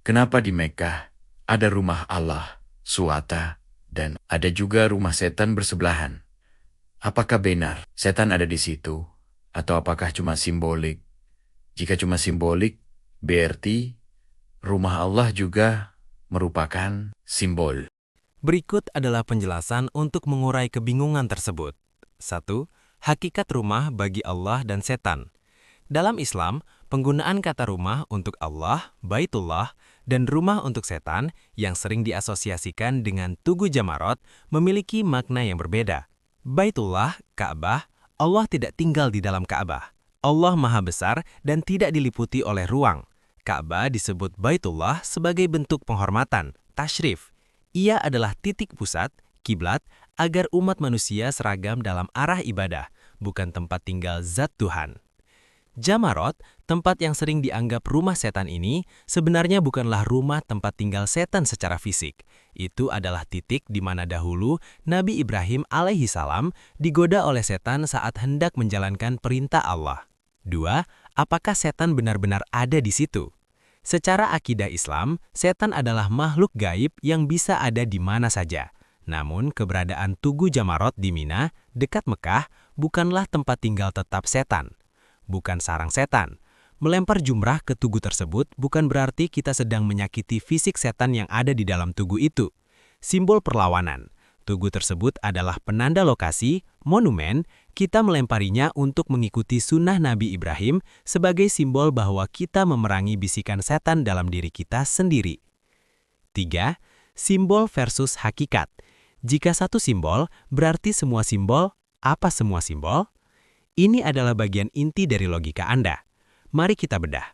Kenapa di Mekkah ada rumah Allah, Suwata, dan ada juga rumah setan bersebelahan? Apakah benar setan ada di situ? Atau apakah cuma simbolik? Jika cuma simbolik, berarti rumah Allah juga merupakan simbol. Berikut adalah penjelasan untuk mengurai kebingungan tersebut. 1. Hakikat rumah bagi Allah dan setan. Dalam Islam, penggunaan kata rumah untuk Allah, Baitullah, dan rumah untuk setan yang sering diasosiasikan dengan Tugu Jamarot memiliki makna yang berbeda. Baitullah, Ka'bah, Allah tidak tinggal di dalam Ka'bah. Allah Maha Besar dan tidak diliputi oleh ruang. Ka'bah disebut Baitullah sebagai bentuk penghormatan, tasyrif. Ia adalah titik pusat, kiblat, agar umat manusia seragam dalam arah ibadah, bukan tempat tinggal zat Tuhan. Jamarot, tempat yang sering dianggap rumah setan ini, sebenarnya bukanlah rumah tempat tinggal setan secara fisik. Itu adalah titik di mana dahulu Nabi Ibrahim alaihissalam digoda oleh setan saat hendak menjalankan perintah Allah. 2. Apakah setan benar-benar ada di situ? Secara akidah Islam, setan adalah makhluk gaib yang bisa ada di mana saja. Namun, keberadaan Tugu Jamarot di Mina, dekat Mekah, bukanlah tempat tinggal tetap setan. Bukan sarang setan. Melempar jumrah ke tugu tersebut bukan berarti kita sedang menyakiti fisik setan yang ada di dalam tugu itu. Simbol perlawanan. Tugu tersebut adalah penanda lokasi, monumen, kita melemparinya untuk mengikuti sunnah Nabi Ibrahim sebagai simbol bahwa kita memerangi bisikan setan dalam diri kita sendiri. 3. Simbol versus hakikat. Jika satu simbol, berarti semua simbol. Apa semua simbol? Ini adalah bagian inti dari logika Anda. Mari kita bedah.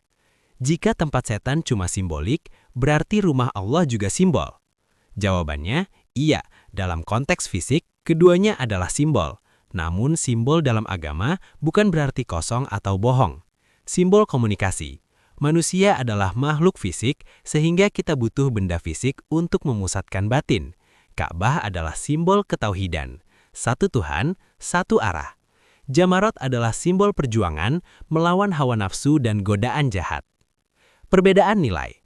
Jika tempat setan cuma simbolik, berarti rumah Allah juga simbol. Jawabannya, iya. Dalam konteks fisik, keduanya adalah simbol. Namun simbol dalam agama bukan berarti kosong atau bohong. Simbol komunikasi. Manusia adalah makhluk fisik, sehingga kita butuh benda fisik untuk memusatkan batin. Ka'bah adalah simbol ketauhidan. Satu Tuhan, satu arah. Jamarot adalah simbol perjuangan melawan hawa nafsu dan godaan jahat. Perbedaan nilai.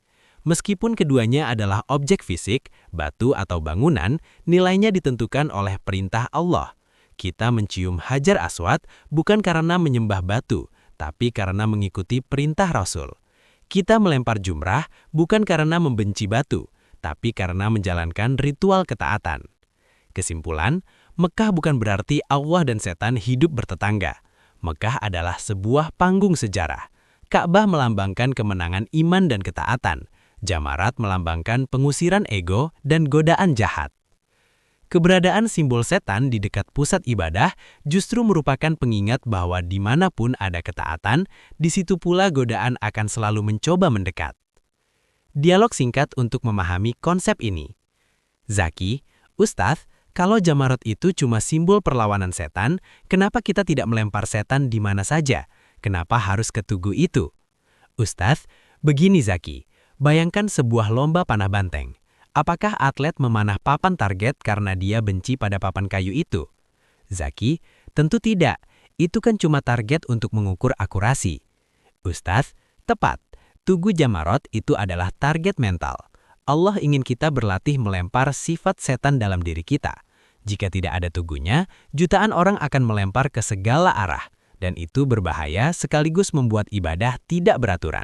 Meskipun keduanya adalah objek fisik, batu atau bangunan, nilainya ditentukan oleh perintah Allah. Kita mencium Hajar Aswad bukan karena menyembah batu, tapi karena mengikuti perintah Rasul. Kita melempar jumrah bukan karena membenci batu, tapi karena menjalankan ritual ketaatan. Kesimpulan, Mekah bukan berarti Allah dan setan hidup bertetangga. Mekah adalah sebuah panggung sejarah. Ka'bah melambangkan kemenangan iman dan ketaatan. Jamarat melambangkan pengusiran ego dan godaan jahat. Keberadaan simbol setan di dekat pusat ibadah justru merupakan pengingat bahwa dimanapun ada ketaatan, di situ pula godaan akan selalu mencoba mendekat. Dialog singkat untuk memahami konsep ini. Zaki, Ustadz, kalau Jamarot itu cuma simbol perlawanan setan, kenapa kita tidak melempar setan di mana saja? Kenapa harus ke tugu itu? Ustadz, begini Zaki. Bayangkan sebuah lomba panah banteng. Apakah atlet memanah papan target karena dia benci pada papan kayu itu? Zaki, tentu tidak. Itu kan cuma target untuk mengukur akurasi. Ustadz, tepat. Tugu Jamarot itu adalah target mental. Allah ingin kita berlatih melempar sifat setan dalam diri kita. Jika tidak ada tugunya, jutaan orang akan melempar ke segala arah. Dan itu berbahaya sekaligus membuat ibadah tidak beraturan.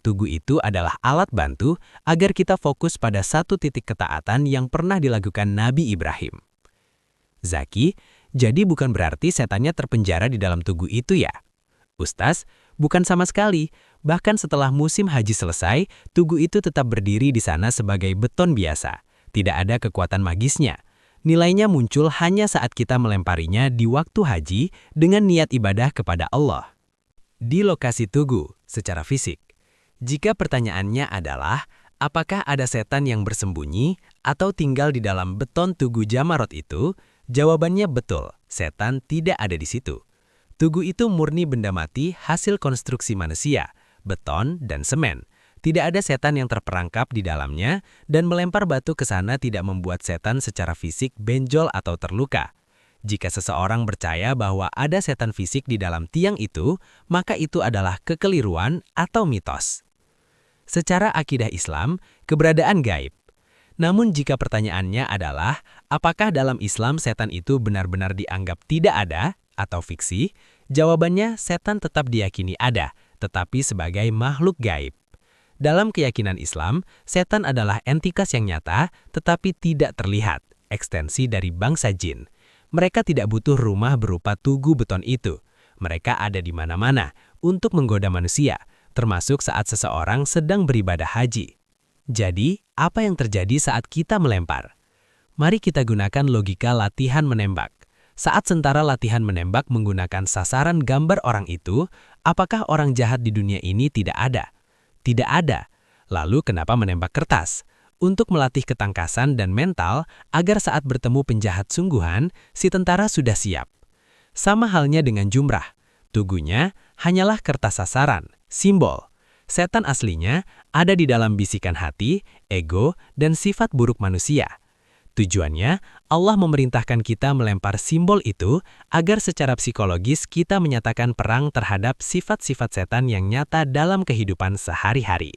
Tugu itu adalah alat bantu agar kita fokus pada satu titik ketaatan yang pernah dilakukan Nabi Ibrahim. Zaki, jadi bukan berarti setannya terpenjara di dalam tugu itu ya? Ustaz, bukan sama sekali. Bahkan setelah musim haji selesai, tugu itu tetap berdiri di sana sebagai beton biasa. Tidak ada kekuatan magisnya. Nilainya muncul hanya saat kita melemparinya di waktu haji dengan niat ibadah kepada Allah. Di lokasi tugu, secara fisik. Jika pertanyaannya adalah, apakah ada setan yang bersembunyi atau tinggal di dalam beton tugu Jamarot itu? Jawabannya betul, setan tidak ada di situ. Tugu itu murni benda mati hasil konstruksi manusia, beton dan semen. Tidak ada setan yang terperangkap di dalamnya, dan melempar batu ke sana tidak membuat setan secara fisik benjol atau terluka. Jika seseorang percaya bahwa ada setan fisik di dalam tiang itu, maka itu adalah kekeliruan atau mitos. Secara akidah Islam, keberadaan gaib. Namun jika pertanyaannya adalah, apakah dalam Islam setan itu benar-benar dianggap tidak ada atau fiksi? Jawabannya, setan tetap diyakini ada, tetapi sebagai makhluk gaib. Dalam keyakinan Islam, setan adalah entitas yang nyata, tetapi tidak terlihat, ekstensi dari bangsa jin. Mereka tidak butuh rumah berupa tugu beton itu. Mereka ada di mana-mana untuk menggoda manusia, termasuk saat seseorang sedang beribadah haji. Jadi, apa yang terjadi saat kita melempar? Mari kita gunakan logika latihan menembak. Saat sentara latihan menembak menggunakan sasaran gambar orang itu, apakah orang jahat di dunia ini tidak ada? Tidak ada. Lalu kenapa menembak kertas? Untuk melatih ketangkasan dan mental agar saat bertemu penjahat sungguhan, si tentara sudah siap. Sama halnya dengan jumrah. Tugunya hanyalah kertas sasaran, simbol. Setan aslinya ada di dalam bisikan hati, ego, dan sifat buruk manusia. Tujuannya, Allah memerintahkan kita melempar simbol itu agar secara psikologis kita menyatakan perang terhadap sifat-sifat setan yang nyata dalam kehidupan sehari-hari.